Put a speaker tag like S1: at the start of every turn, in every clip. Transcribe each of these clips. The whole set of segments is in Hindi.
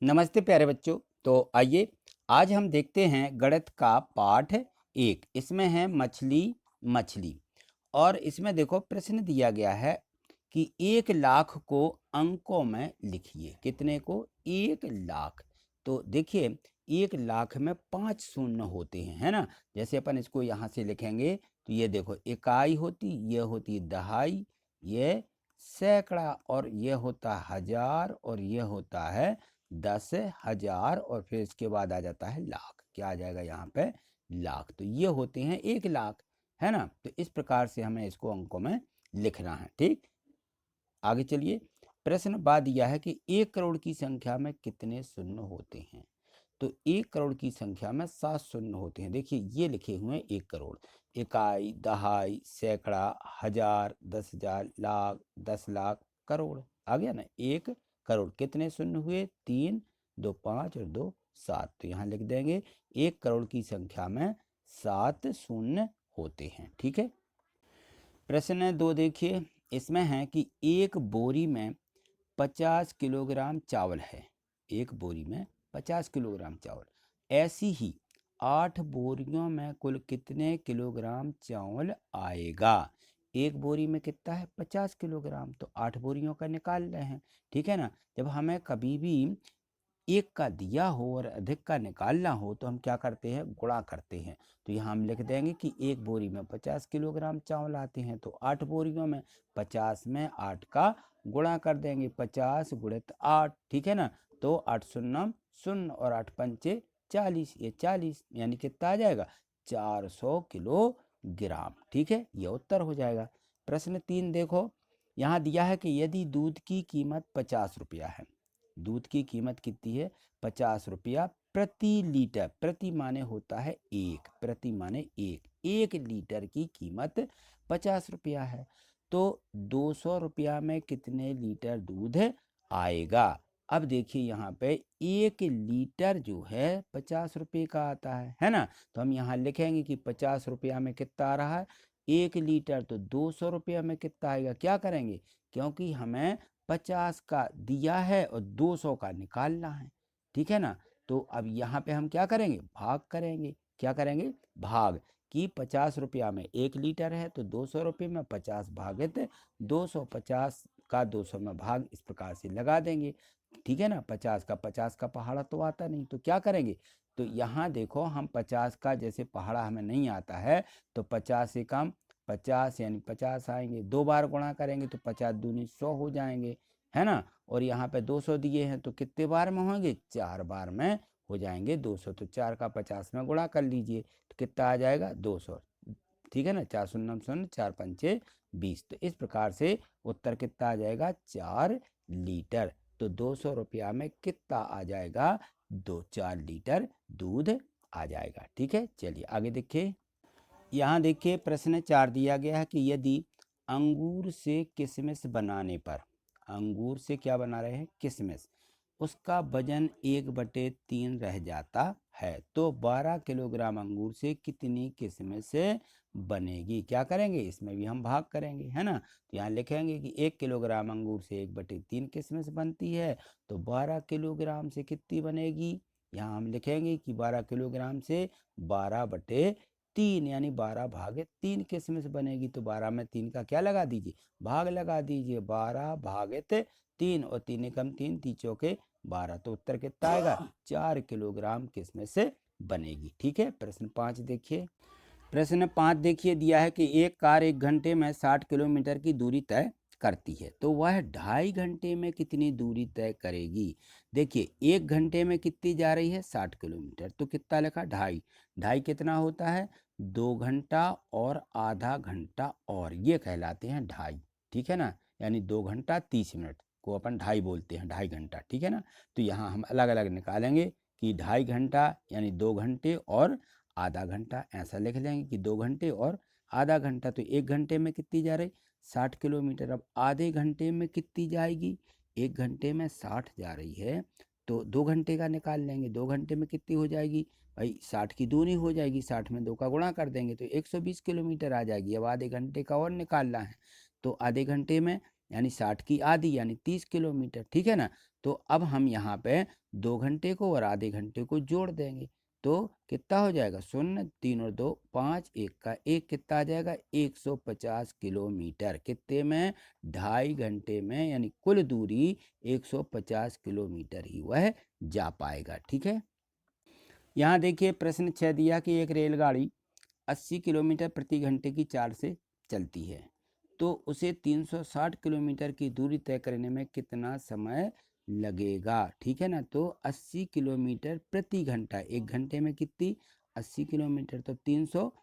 S1: नमस्ते प्यारे बच्चों। तो आइए आज हम देखते हैं गणित का पाठ 1। इसमें है मछली मछली। और इसमें देखो प्रश्न दिया गया है कि 1 लाख को अंकों में लिखिए। कितने को? 1 लाख। तो देखिए 1 लाख में 5 शून्य होते हैं, है ना। जैसे अपन इसको यहाँ से लिखेंगे तो ये देखो इकाई होती, ये होती दहाई, ये सैकड़ा, और ये होता हजार, और ये होता है 10,000, और फिर इसके बाद आ जाता है लाख। क्या आ जाएगा यहाँ पे? लाख। तो ये होते हैं 1 लाख, है ना। तो इस प्रकार से हमें इसको अंकों में लिखना है। ठीक, आगे चलिए। प्रश्न बाद दिया है कि 1 करोड़ की संख्या में कितने शून्य होते हैं। तो 1 करोड़ की संख्या में 7 शून्य होते हैं। देखिए ये लिखे हुए हैं 1 करोड़, इकाई, दहाई, सैकड़ा, हजार, 10,000, लाख, 10 लाख, करोड़। आ गया ना। 1 करोड़ कितने शून्य हुए? 3, 2 5 और 2 7। तो यहाँ लिख देंगे 1 करोड़ की संख्या में 7 शून्य होते हैं। ठीक है। प्रश्न 2 देखिए। इसमें है कि एक बोरी में 50 किलोग्राम चावल है। एक बोरी में 50 किलोग्राम चावल। ऐसी ही 8 बोरियों में कुल कितने किलोग्राम चावल आएगा? एक बोरी में कितना है? 50 किलोग्राम। तो 8 बोरियों का निकाल रहे हैं। ठीक है ना। जब हमें कभी भी एक का दिया हो और अधिक का निकालना हो तो हम क्या करते हैं? गुणा करते हैं। तो यहाँ हम लिख देंगे कि एक बोरी में 50 किलोग्राम चावल आते हैं, तो 8 बोरियों में 50 में 8 का गुणा कर देंगे। 50 गुणित 8। ठीक है ना। तो 8 शून्य शून्य और 8 पंचे 40, ये 40 यानी कितना आ जाएगा? 400 किलोग्राम। ठीक है, ये उत्तर हो जाएगा। प्रश्न 3 देखो। यहाँ दिया है कि यदि दूध की कीमत 50 रुपया है। दूध की कीमत कितनी है? 50 रुपया प्रति लीटर। प्रति माने होता है एक, प्रति माने एक। 1 लीटर की कीमत 50 रुपया है। तो 200 रुपया में कितने लीटर दूध आएगा? अब देखिए यहाँ पे 1 लीटर जो है 50 रुपये का आता है ना। तो हम यहाँ लिखेंगे कि 50 रुपया में कितना आ रहा है? 1 लीटर। तो 200 रुपया में कितना आएगा? क्या करेंगे? क्योंकि हमें 50 का दिया है और 200 का निकालना है। ठीक है ना। तो अब यहाँ पे हम क्या करेंगे? भाग करेंगे। क्या करेंगे? भाग। कि 50 रुपया में 1 लीटर है, तो 200 रुपये में 50 भागित 200, 50 का 200 में भाग, इस प्रकार से लगा देंगे। ठीक है ना। 50 का पहाड़ा तो आता नहीं, तो क्या करेंगे? तो यहाँ देखो हम 50 का जैसे पहाड़ा हमें नहीं आता है, तो 50 से कम 50 यानी 50 आएंगे। 2 बार गुणा करेंगे तो 50 दूनी 100 हो जाएंगे, है ना। और यहाँ पे 200 दिए हैं तो कितने बार में होंगे? 4 बार में हो जाएंगे 200। तो 4 का 50 में गुणा कर लीजिए तो कितना आ जाएगा? 200। ठीक है ना। 4 शून्य शून्य, 4 पंचे 20। तो इस प्रकार से उत्तर कितना आ जाएगा? 4 लीटर। तो 200 रुपया में कितना आ जाएगा? 4 लीटर दूध आ जाएगा। ठीक है, चलिए आगे देखिए। यहाँ देखिए प्रश्न 4 दिया गया है कि यदि अंगूर से किशमिश बनाने पर, अंगूर से क्या बना रहे हैं? किशमिश, उसका वजन 1/3 रह जाता है, तो 12 किलोग्राम अंगूर से कितनी किशमिश बनेगी? क्या करेंगे? इसमें भी हम भाग करेंगे, है ना। तो यहाँ लिखेंगे कि 1 किलोग्राम अंगूर से 1/3 किशमिश बनती है, तो 12 किलोग्राम से कितनी बनेगी? यहाँ हम लिखेंगे कि 12 किलोग्राम से 12/3 यानी 12 भागे 3 किशमिश बनेगी। तो 12 में 3 का क्या लगा दीजिए? भाग लगा दीजिए। 12 भागित 3, और 3 एकम 3, 3 चौके 12। तो उत्तर कितना आएगा? 4 किलोग्राम किशमिश बनेगी। ठीक है। प्रश्न 5 देखिए। प्रश्न 5 देखिए, दिया है कि एक कार 1 घंटे में 60 किलोमीटर की दूरी तय करती है, तो वह 2.5 घंटे में कितनी दूरी तय करेगी? देखिए 1 घंटे में कितनी जा रही है? 60 किलोमीटर। तो कितना लिखा? 2.5। 2.5 कितना होता है? 2 घंटा और आधा घंटा, और ये कहलाते हैं 2.5। ठीक है ना। यानी 2 घंटा 30 मिनट को अपन 2.5 बोलते हैं, 2.5 घंटा। ठीक है ना। तो यहाँ हम अलग अलग निकालेंगे कि 2.5 घंटा यानी 2 घंटे और आधा घंटा। ऐसा लिख लेंगे कि 2 घंटे और आधा घंटा। तो 1 घंटे में कितनी जा रही? 60 किलोमीटर। अब आधे घंटे में कितनी जाएगी? 1 घंटे में 60 जा रही है, तो 2 घंटे का निकाल लेंगे। 2 घंटे में कितनी हो जाएगी? भाई 60 की दूनी हो जाएगी। 60 में 2 का गुणा कर देंगे तो 120 किलोमीटर आ जाएगी। अब आधे घंटे का और निकालना है, तो आधे घंटे में यानी 60 की आधी यानी 30 किलोमीटर, ठीक है ना। तो अब हम यहाँ पे 2 घंटे को और आधे घंटे को जोड़ देंगे तो कितना हो जाएगा, 0 3 और 2 5, 1 का 1 कितना आ जाएगा, 150 किलोमीटर। कितने में, 2.5 घंटे में, यानी कुल दूरी 150 किलोमीटर ही वह जा पाएगा, ठीक है। यहाँ देखिए प्रश्न 6 दिया कि एक रेलगाड़ी 80 किलोमीटर प्रति घंटे की चाल से चलती है तो उसे 360 किलोमीटर की दूरी तय करने में कितना समय लगेगा, ठीक है ना। तो 80 किलोमीटर प्रति घंटा, एक घंटे में कितनी, 80 किलोमीटर, तो 300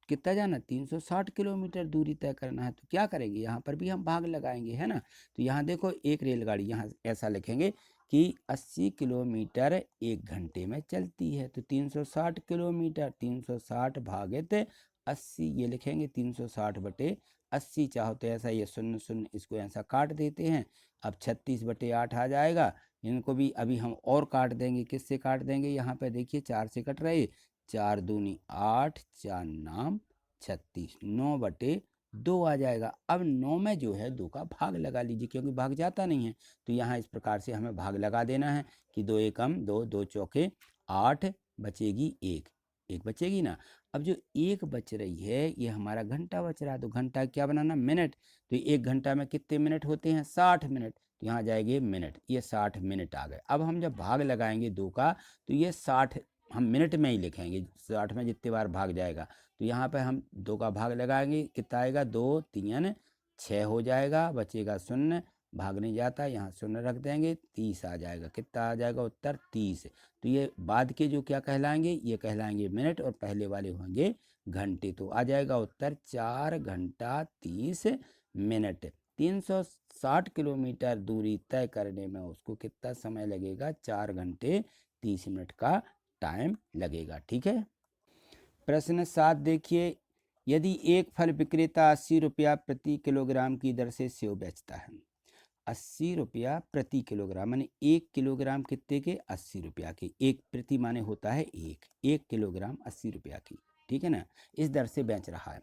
S1: कितना जाना, 360 किलोमीटर दूरी तय करना है। तो क्या करेंगे, यहाँ पर भी हम भाग लगाएंगे, है ना। तो यहाँ देखो एक रेलगाड़ी, यहाँ ऐसा लिखेंगे कि 80 किलोमीटर एक घंटे में चलती है तो 360 किलोमीटर, 360 भागित 80, ये लिखेंगे 360 बटे 80। चाहो तो ऐसा ये 0 0 इसको ऐसा काट देते हैं। अब 36 बटे 8 आ जाएगा। इनको भी अभी हम और काट देंगे, किससे काट देंगे, यहाँ पे देखिए 4 से कट रहे, 4 दूनी 8, 4 नाम 36, 9 बटे 2 आ जाएगा। अब 9 में जो है 2 का भाग लगा लीजिए क्योंकि भाग जाता नहीं है। तो यहाँ इस प्रकार से हमें भाग लगा देना है कि 2 एकम 2, 2 चौके 8, बचेगी 1, 1 बचेगी ना। अब जो 1 बच रही है ये हमारा घंटा बच रहा है। तो घंटा क्या बनाना, मिनट। तो 1 घंटा में कितने मिनट होते हैं, 60 मिनट। तो यहाँ जाएंगे मिनट, ये 60 मिनट आ गए। अब हम जब भाग लगाएंगे 2 का तो ये 60 हम मिनट में ही लिखेंगे, 60 में जितने बार भाग जाएगा। तो यहाँ पे हम 2 का भाग लगाएंगे, कितना आएगा, 2 3 6 हो जाएगा, बचेगा 0, भाग नहीं जाता, यहाँ 0 रख देंगे, 30 आ जाएगा। कितना आ जाएगा उत्तर, 30। तो ये बाद के जो क्या कहलाएंगे, ये कहलाएंगे मिनट और पहले वाले होंगे घंटे। तो आ जाएगा उत्तर 4 घंटा 30 मिनट। 360 किलोमीटर दूरी तय करने में उसको कितना समय लगेगा, 4 घंटे 30 मिनट का टाइम लगेगा, ठीक है। प्रश्न 7 देखिए, यदि एक फल विक्रेता 80 रुपया प्रति किलोग्राम की दर से सेब बेचता है, 80 रुपया प्रति किलोग्राम माने 1 किलोग्राम कितने के, 80 रुपया के, एक प्रति माने होता है 1 किलोग्राम 80 रुपया की, ठीक है ना, इस दर से बेच रहा है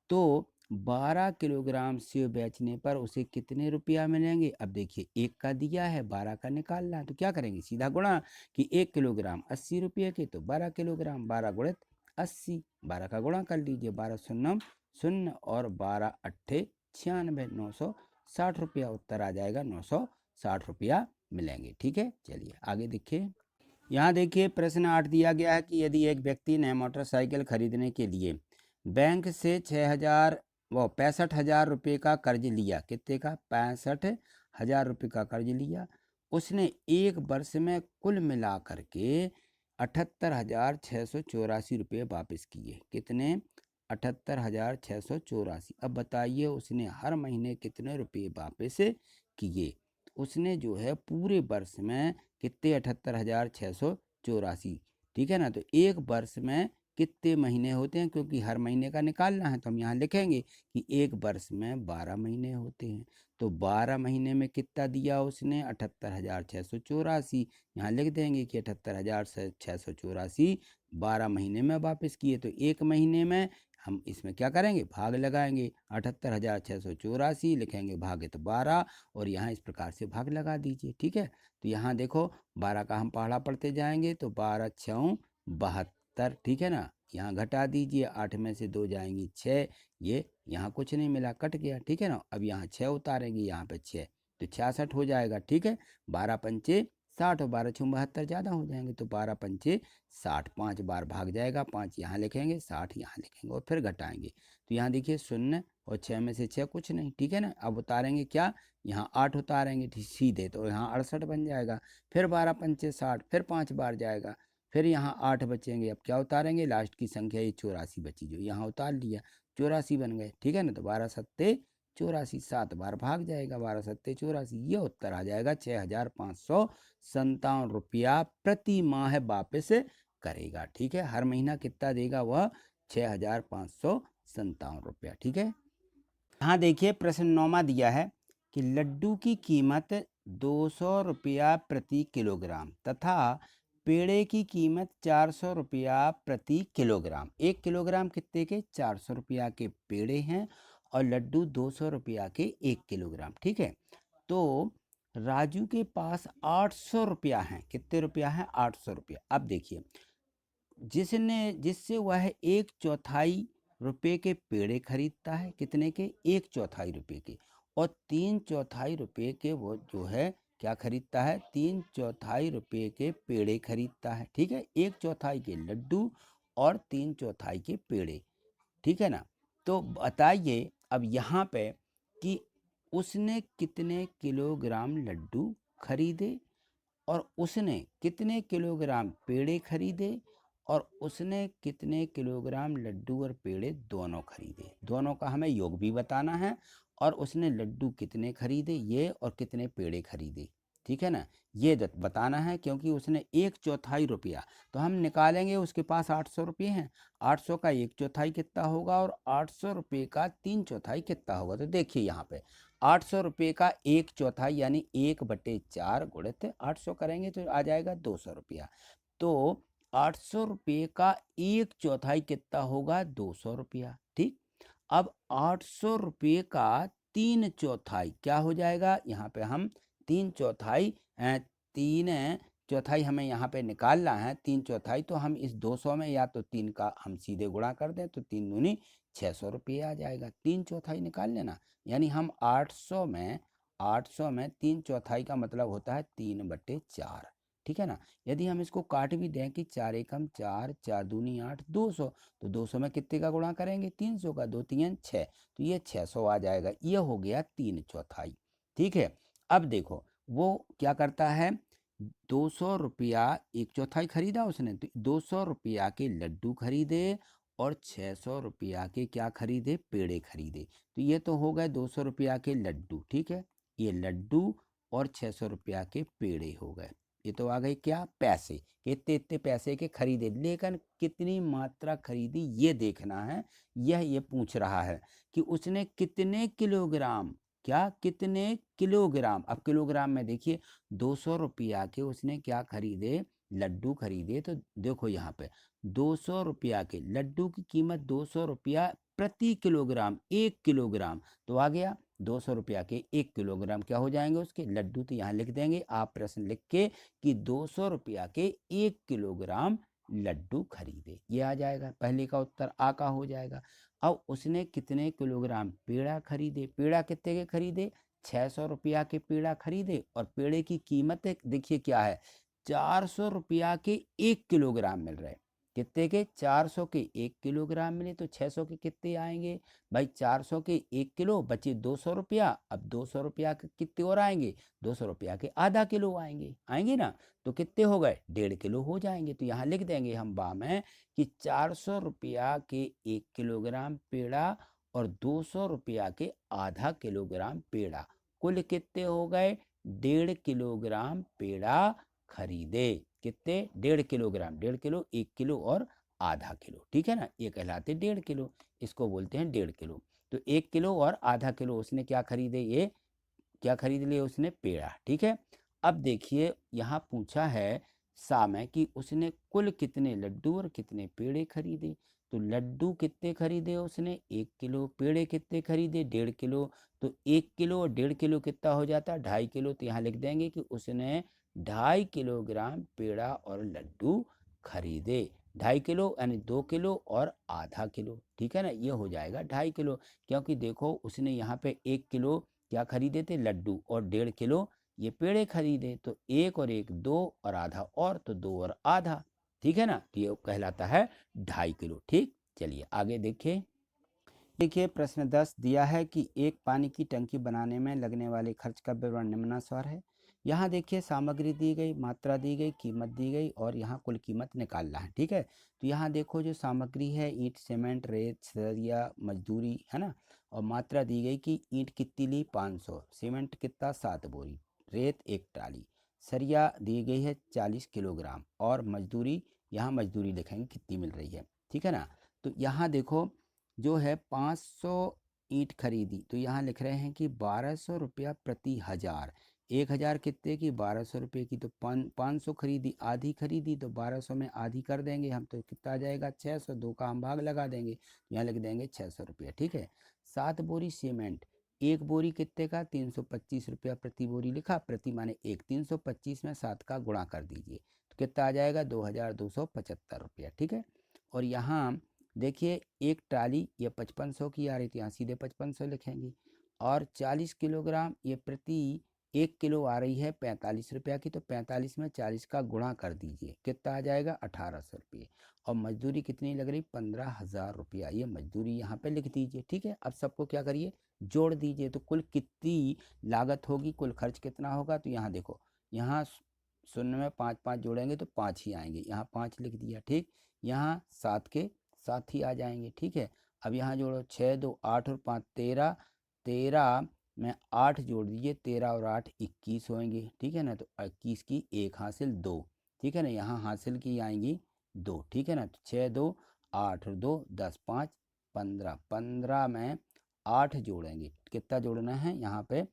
S1: तो 12 किलोग्राम सेब बेचने पर उसे कितने रुपया मिलेंगे। अब देखिए 1 का दिया है, 12 का निकालना है, तो क्या करेंगे, सीधा गुणा कि 1 किलोग्राम 80 रुपये के तो 12 किलोग्राम, 12 गुणित 80, 12 का गुणा कर लीजिए, 12 शून्य 0 और 12 अट्ठे 96, 960 रुपया उत्तर आ जाएगा, 960 रुपया मिलेंगे, ठीक है। चलिए आगे देखिए। यहाँ देखिए प्रश्न 8 दिया गया है कि यदि एक व्यक्ति ने मोटरसाइकिल खरीदने के लिए बैंक से 65,000 रुपये का कर्ज लिया, कितने का, 65,000 रुपये का कर्ज लिया। उसने एक वर्ष में कुल मिला करके 78,684 रुपये वापस किए, कितने, 78,684। अब बताइए उसने हर महीने कितने रुपये वापस किए। उसने जो है पूरे वर्ष में कितने, 78,684, ठीक है ना। तो एक वर्ष में कितने महीने होते हैं, क्योंकि हर महीने का निकालना है तो हम यहाँ लिखेंगे कि एक वर्ष में 12 महीने होते हैं। तो 12 महीने में कितना दिया उसने, 78,684, यहाँ लिख देंगे कि 78,684 12 महीने में वापस किए। तो एक महीने में हम इसमें क्या करेंगे, भाग लगाएंगे, 78,684 लिखेंगे भागित 12 और यहाँ इस प्रकार से भाग लगा दीजिए, ठीक है। तो यहाँ देखो 12 का हम पहाड़ा पढ़ते जाएंगे तो 12 6 72, ठीक है ना। यहाँ घटा दीजिए, 8 में से 2 जाएंगी 6, ये यहाँ कुछ नहीं मिला, कट गया, ठीक है ना। अब यहाँ 6 उतारेंगे, यहाँ पे 6 तो 66 हो जाएगा, ठीक है। 12 पंचे 60 और 12 6 72 ज़्यादा हो जाएंगे तो 12 पंचे 60, 5 बार भाग जाएगा, 5 यहाँ लिखेंगे, 60 यहाँ लिखेंगे और फिर घटाएंगे। तो यहाँ देखिए 0 और 6 में से 6 कुछ नहीं, ठीक है ना। अब उतारेंगे क्या, यहाँ 8 उतारेंगे सीधे तो यहाँ 68 बन जाएगा। फिर 12 पंचे 60, फिर 5 बार जाएगा, फिर यहाँ 8 बचेंगे। अब क्या उतारेंगे, लास्ट की संख्या ये 84 बची, जो यहाँ उतार लिया, 84 बन गए, ठीक है ना। तो 12 सत्ते 84, 7 बार भाग जाएगा, 12 सत्ते 84, ये उत्तर आ जाएगा 6,557 रुपया प्रति माह वापस करेगा, ठीक है। हर महीना कितना देगा वह, 6,557 रुपया, ठीक है। हाँ देखिए प्रश्न 9वां दिया है कि लड्डू की कीमत 200 रुपया प्रति किलोग्राम तथा पेड़े की कीमत 400 रुपया प्रति किलोग्राम। 1 किलोग्राम कितने के, 400 रुपया के पेड़े हैं और लड्डू 200 रुपया के 1 किलोग्राम। ठीक है, तो राजू के पास 800 रुपया है। कितने रुपया है? 800 रुपया। अब देखिए, जिससे वह 1/4 रुपये के पेड़े खरीदता है। कितने के? 1/4 रुपये के। और 3/4 रुपये के वो जो है क्या खरीदता है? 3/4 रुपये के पेड़े खरीदता है। ठीक है, 1/4 के लड्डू और 3/4 के पेड़े। ठीक है ना? तो बताइए अब यहाँ पे कि उसने कितने किलोग्राम लड्डू खरीदे और उसने कितने किलोग्राम पेड़े खरीदे और उसने कितने किलोग्राम लड्डू और पेड़े दोनों खरीदे। दोनों का हमें योग भी बताना है और उसने लड्डू कितने खरीदे ये और कितने पेड़े खरीदे। ठीक है ना, ये बताना है क्योंकि उसने 1/4 रुपया, तो हम निकालेंगे उसके पास 800 रुपये हैं। 800 का 1/4 कितना होगा और 800 रुपये का 3/4 कितना होगा। तो देखिए यहाँ पे 800 रुपये का 1/4 यानी 1/4 गुणित 800 करेंगे तो आ जाएगा 200 रुपया। तो 800 रुपये का 1/4 कितना होगा? 200 रुपया। ठीक, अब 800 रुपये का 3/4 क्या हो जाएगा? यहाँ पे हम 3/4 3/4 हमें यहाँ पे निकालना है। 3/4 तो हम इस 200 में या तो 3 का हम सीधे गुणा कर दें तो 3 दूनी 600 रुपये आ जाएगा। 3/4 निकाल लेना, यानी हम 800 में 3/4 का मतलब होता है 3/4। ठीक है ना, यदि हम इसको काट भी दें कि 4 एकम 4, 4 दूनी 8, 200, तो 200 में कितने का गुणा करेंगे? 300 का। 2 3 6, तो ये 600 आ जाएगा। ये हो गया 3/4। ठीक है, अब देखो वो क्या करता है, 200 रुपया 1/4 खरीदा उसने, तो 200 रुपया के लड्डू खरीदे और 600 रुपया के क्या खरीदे? पेड़े खरीदे। तो ये तो हो गए 200 रुपया के लड्डू। ठीक है, ये लड्डू और 600 रुपया के पेड़े हो गए। ये तो आ गए क्या? पैसे। इतने इतने पैसे के खरीदे, लेकिन कितनी मात्रा खरीदी ये देखना है। यह ये पूछ रहा है कि उसने कितने किलोग्राम, क्या कितने किलोग्राम। अब किलोग्राम में देखिए 200 रुपया के उसने क्या खरीदे? लड्डू खरीदे। तो देखो यहाँ पे 200 रुपया के लड्डू की कीमत 200 रुपया प्रति किलोग्राम, 1 किलोग्राम। तो आ गया 200 रुपया के 1 किलोग्राम क्या हो जाएंगे उसके लड्डू। तो यहाँ लिख देंगे आप प्रश्न लिख के कि 200 रुपया के 1 किलोग्राम लड्डू खरीदे। ये आ जाएगा, पहले का उत्तर आ का हो जाएगा। अब उसने कितने किलोग्राम पेड़ा खरीदे। पेड़ा कितने के खरीदे? 600 रुपया के पेड़ा खरीदे और पेड़े की कीमत देखिए क्या है, 400 रुपया के 1 किलोग्राम मिल रहे। कितने के? 400 के 1 किलोग्राम मिले। तो 600 के कितने आएंगे भाई? 400 के 1 किलो बचे 200 रुपया। अब 200 रुपया के कितने और आएंगे? 200 रुपया के आधा किलो आएंगे, आएंगे ना। तो कितने हो गए? 1.5 किलो हो जाएंगे। तो यहाँ लिख देंगे हम बा में कि 400 रुपया के 1 किलोग्राम पेड़ा और 200 रुपया के आधा किलोग्राम पेड़ा, कुल कितने हो गए? 1.5 किलोग्राम पेड़ा खरीदे। कितने? 1.5 किलोग्राम। 1.5 किलो, 1 किलो और आधा किलो। ठीक है ना, ये कहलाते 1.5 किलो, इसको बोलते हैं 1.5 किलो। तो 1 किलो और आधा किलो उसने क्या खरीदे? ये क्या खरीद लिया उसने? पेड़ा। ठीक है, अब देखिए यहाँ पूछा है में कि उसने कुल कितने लड्डू और कितने पेड़े खरीदे। तो लड्डू कितने खरीदे उसने? 1 किलो। पेड़े कितने खरीदे? 1.5 किलो। तो 1 किलो और 1.5 किलो कितना हो जाता है? 2.5 किलो। तो यहाँ लिख देंगे कि उसने 2.5 किलोग्राम पेड़ा और लड्डू खरीदे। 2.5 किलो यानी 2 किलो और आधा किलो। ठीक है ना, ये हो जाएगा 2.5 किलो, क्योंकि देखो उसने यहाँ पे 1 किलो क्या खरीदे थे? लड्डू, और 1.5 किलो ये पेड़े खरीदे। तो 1 और 1 2 और आधा और, तो 2 और आधा। ठीक है ना, तो ये कहलाता है 2.5 किलो। ठीक, चलिए आगे देखिए। देखिए प्रश्न 10 दिया है कि एक पानी की टंकी बनाने में लगने वाले खर्च का विवरण निम्नानुसार है। यहाँ देखिए सामग्री दी गई, मात्रा दी गई, कीमत दी गई और यहाँ कुल कीमत निकालना है। ठीक है, तो यहाँ देखो जो सामग्री है ईंट, सीमेंट, रेत, सरिया, मजदूरी, है ना। और मात्रा दी गई कि ईंट कितनी ली? 500, सीमेंट कितना? 7 बोरी, रेत 1 ट्राली, सरिया दी गई है 40 किलोग्राम और मजदूरी, यहाँ मजदूरी लिखेंगे कितनी मिल रही है। ठीक है ना, तो यहाँ देखो जो है 500 ईंट खरीदी, तो यहाँ लिख रहे हैं कि 1200 रुपया प्रति हजार। 1000 कितने की? 1200 रुपये की। तो 500 खरीदी, आधी खरीदी, तो 1200 में आधी कर देंगे हम, तो कितना आ जाएगा? 600। 2 का हम भाग लगा देंगे, यहाँ लिख देंगे 600 रुपया। ठीक है, 7 बोरी सीमेंट, एक बोरी कितने का, 325 रुपया प्रति बोरी लिखा, प्रति माने एक, 325 में 7 का गुणा कर दीजिए तो कितना आ जाएगा, 2275 रुपया। ठीक है। और यहाँ देखिए एक ट्राली ये 5500 की आ रही थी, यहाँ सीधे 5500 लिखेंगे। और 40 किलोग्राम ये प्रति 1 किलो आ रही है 45 रुपया की, तो 45 में 40 का गुणा कर दीजिए, कितना आ जाएगा, 1800 रुपये। और मजदूरी कितनी लग रही, 15,000 रुपया, ये मजदूरी यहाँ पे लिख दीजिए। ठीक है। अब सबको क्या करिए, जोड़ दीजिए, तो कुल कितनी लागत होगी, कुल खर्च कितना होगा, तो यहाँ देखो, यहाँ शून्य में 5 5 जोड़ेंगे तो 5 ही आएंगे, यहाँ 5 लिख दिया। ठीक। यहाँ 7 के 7 ही आ जाएंगे। ठीक है। अब यहाँ जोड़ो, 6 2 8 और 5 13, 13 में 8 जोड़ दीजिए, 13 और 8 21 होंगे। ठीक है ना, तो 21 की 1 हासिल 2। ठीक है ना, यहाँ हासिल की आएंगी 2। ठीक है ना, तो 6 2 8 और 2 10 5 15, 15 में 8 जोड़ेंगे, कितना जोड़ना है यहाँ पे,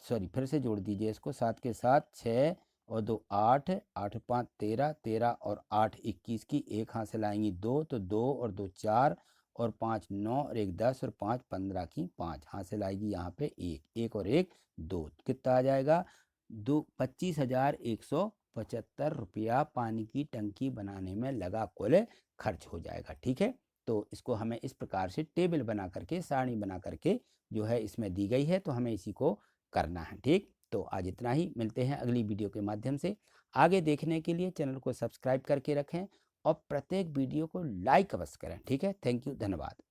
S1: सॉरी फिर से जोड़ दीजिए इसको, 7 के 7 6 और 2 8, 8 5 13, 13 और 8 21 की 1 हासिल आएंगी 2, तो 2 और 2 4 और 5 9 और 1 10 और 5 15 की 5 हासिल आएगी यहाँ पे 1, 1 और 1 2, कितना आ जाएगा, 25,175 रुपया पानी की टंकी बनाने में लगा कुल खर्च हो जाएगा। ठीक है। तो इसको हमें इस प्रकार से टेबल बना करके, सारणी बना करके जो है इसमें दी गई है, तो हमें इसी को करना है। ठीक। तो आज इतना ही, मिलते हैं अगली वीडियो के माध्यम से। आगे देखने के लिए चैनल को सब्सक्राइब करके रखें और प्रत्येक वीडियो को लाइक अवश्य करें। ठीक है। थैंक यू, धन्यवाद।